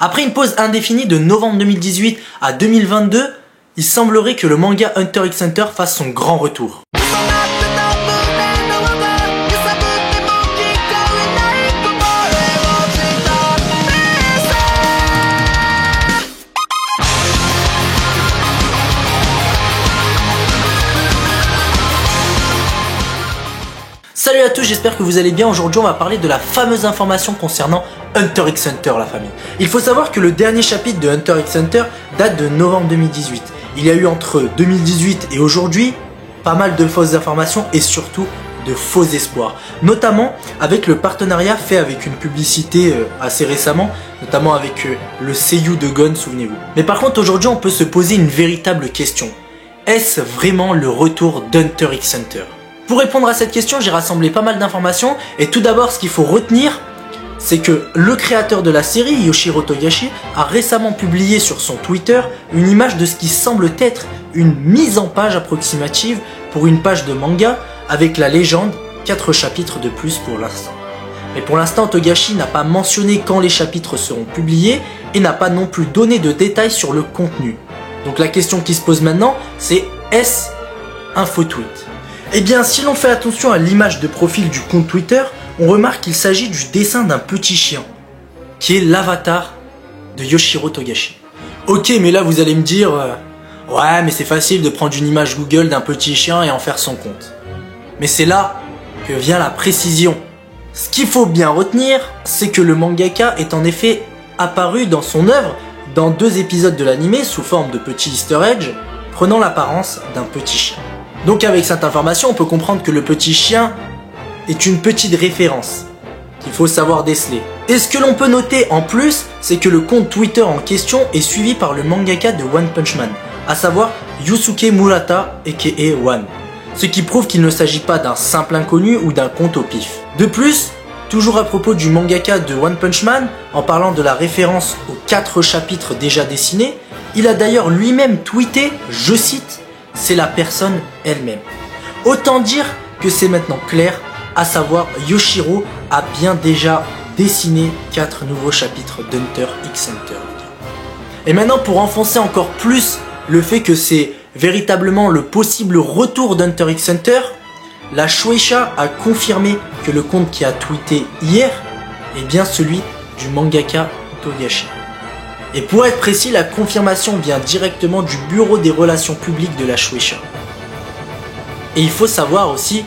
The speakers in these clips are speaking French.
Après une pause indéfinie de novembre 2018 à 2022, il semblerait que le manga Hunter x Hunter fasse son grand retour. Salut à tous, j'espère que vous allez bien. Aujourd'hui on va parler de la fameuse information concernant Hunter x Hunter, la famille. Il faut savoir que le dernier chapitre de Hunter x Hunter date de novembre 2018. Il y a eu entre 2018 et aujourd'hui pas mal de fausses informations et surtout de faux espoirs. Notamment avec le partenariat fait avec une publicité assez récemment, notamment avec le seiyuu de Gon, souvenez-vous. Mais par contre aujourd'hui on peut se poser une véritable question. Est-ce vraiment le retour d'Hunter x Hunter ? Pour répondre à cette question, j'ai rassemblé pas mal d'informations et tout d'abord ce qu'il faut retenir, c'est que le créateur de la série, Yoshiro Togashi, a récemment publié sur son Twitter une image de ce qui semble être une mise en page approximative pour une page de manga avec la légende 4 chapitres de plus pour l'instant. Mais pour l'instant, Togashi n'a pas mentionné quand les chapitres seront publiés et n'a pas non plus donné de détails sur le contenu. Donc la question qui se pose maintenant, c'est est-ce un faux tweet ? Eh bien, si l'on fait attention à l'image de profil du compte Twitter, on remarque qu'il s'agit du dessin d'un petit chien, qui est l'avatar de Yoshiro Togashi. Ok, mais là vous allez me dire, ouais, mais c'est facile de prendre une image Google d'un petit chien et en faire son compte. Mais c'est là que vient la précision. Ce qu'il faut bien retenir, c'est que le mangaka est en effet apparu dans son œuvre dans 2 épisodes de l'anime sous forme de petits easter eggs, prenant l'apparence d'un petit chien. Donc avec cette information, on peut comprendre que le petit chien est une petite référence qu'il faut savoir déceler. Et ce que l'on peut noter en plus, c'est que le compte Twitter en question est suivi par le mangaka de One Punch Man, à savoir Yusuke Murata aka One. Ce qui prouve qu'il ne s'agit pas d'un simple inconnu ou d'un compte au pif. De plus, toujours à propos du mangaka de One Punch Man, en parlant de la référence aux 4 chapitres déjà dessinés, il a d'ailleurs lui-même tweeté, je cite, c'est la personne elle-même. Autant dire que c'est maintenant clair, à savoir Yoshiro a bien déjà dessiné 4 nouveaux chapitres d'Hunter x Hunter. Et maintenant pour enfoncer encore plus le fait que c'est véritablement le possible retour d'Hunter x Hunter, la Shueisha a confirmé que le compte qui a tweeté hier est bien celui du mangaka Togashi. Et pour être précis, la confirmation vient directement du bureau des relations publiques de la Shueisha. Et il faut savoir aussi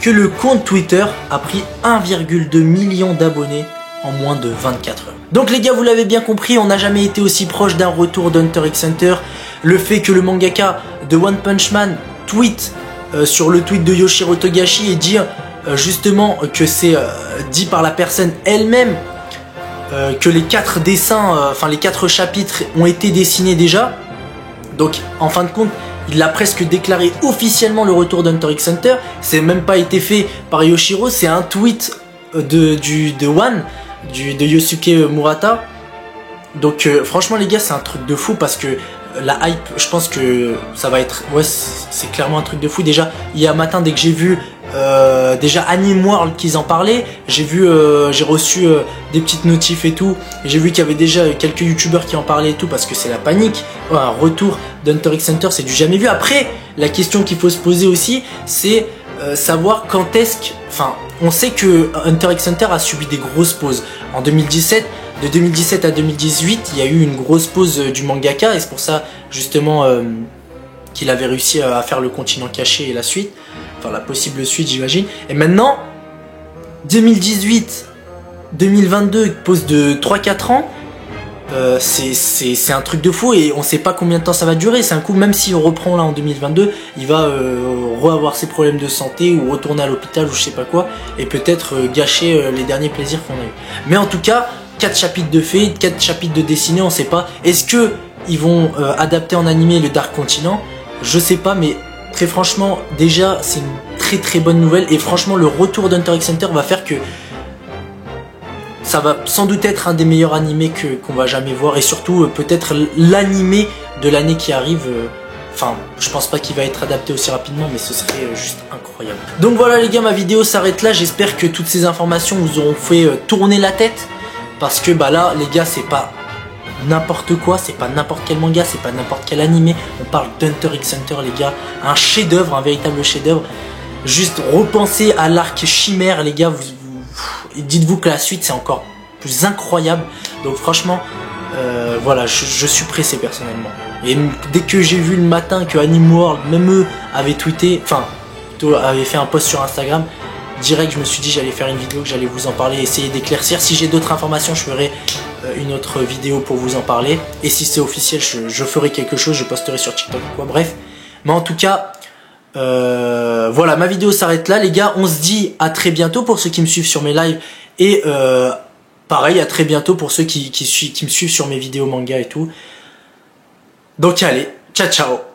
que le compte Twitter a pris 1,2 million d'abonnés en moins de 24 heures. Donc les gars, vous l'avez bien compris, on n'a jamais été aussi proche d'un retour d'Hunter x Hunter. Le fait que le mangaka de One Punch Man tweet sur le tweet de Yoshiro Togashi et dire justement que c'est dit par la personne elle-même, que les 4 dessins, les 4 chapitres ont été dessinés déjà. Donc en fin de compte, il a presque déclaré officiellement le retour d'Hunter x Hunter. C'est même pas été fait par Yoshiro, c'est un tweet de Yosuke Murata. Donc franchement les gars, c'est un truc de fou parce que la hype, je pense que ça va être, ouais, c'est clairement un truc de fou. Déjà hier matin, dès que j'ai vu déjà Anime World qu'ils en parlaient, j'ai reçu des petites notifs et tout, et j'ai vu qu'il y avait déjà quelques youtubeurs qui en parlaient et tout, parce que c'est la panique. Un retour d'Hunter x Hunter, c'est du jamais vu. Après, la question qu'il faut se poser aussi, c'est savoir quand est-ce que, on sait que Hunter x Hunter a subi des grosses pauses en 2017. De 2017 à 2018, il y a eu une grosse pause du mangaka, et c'est pour ça justement qu'il avait réussi à faire le continent caché et la suite, enfin la possible suite j'imagine. Et maintenant, 2018, 2022, pause de 3-4 ans, c'est un truc de fou et on sait pas combien de temps ça va durer. C'est un coup, même si on reprend là en 2022, il va avoir ses problèmes de santé ou retourner à l'hôpital ou je sais pas quoi, et peut-être gâcher les derniers plaisirs qu'on a eu. Mais en tout cas, 4 chapitres de fait, 4 chapitres de dessinée, on sait pas. Est-ce que ils vont adapter en animé le Dark Continent? Je sais pas, mais très franchement, déjà c'est une très bonne nouvelle, et franchement le retour d'Hunter x Hunter va faire que ça va sans doute être un des meilleurs animés qu'on va jamais voir, et surtout peut-être l'animé de l'année qui arrive. Enfin, je pense pas qu'il va être adapté aussi rapidement, mais ce serait juste incroyable. Donc voilà les gars, ma vidéo s'arrête là. J'espère que toutes ces informations vous auront fait tourner la tête, parce que bah là les gars, c'est pas n'importe quoi, c'est pas n'importe quel manga, c'est pas n'importe quel animé. On parle d'Hunter x Hunter, les gars, un chef-d'œuvre, un véritable chef-d'œuvre. Juste repensez à l'arc Chimère, les gars, dites-vous que la suite c'est encore plus incroyable. Donc franchement, voilà, je suis pressé personnellement. Et dès que j'ai vu le matin que Anime World, même eux, avaient tweeté, enfin, plutôt avaient fait un post sur Instagram, direct je me suis dit j'allais faire une vidéo, que j'allais vous en parler, essayer d'éclaircir. Si j'ai d'autres informations, je ferai une autre vidéo pour vous en parler. Et si c'est officiel, je ferai quelque chose, je posterai sur TikTok ou quoi, bref. Mais en tout cas, voilà, ma vidéo s'arrête là, les gars. On se dit à très bientôt pour ceux qui me suivent sur mes lives. Et pareil, à très bientôt pour ceux qui me suivent sur mes vidéos manga et tout. Donc allez, ciao ciao.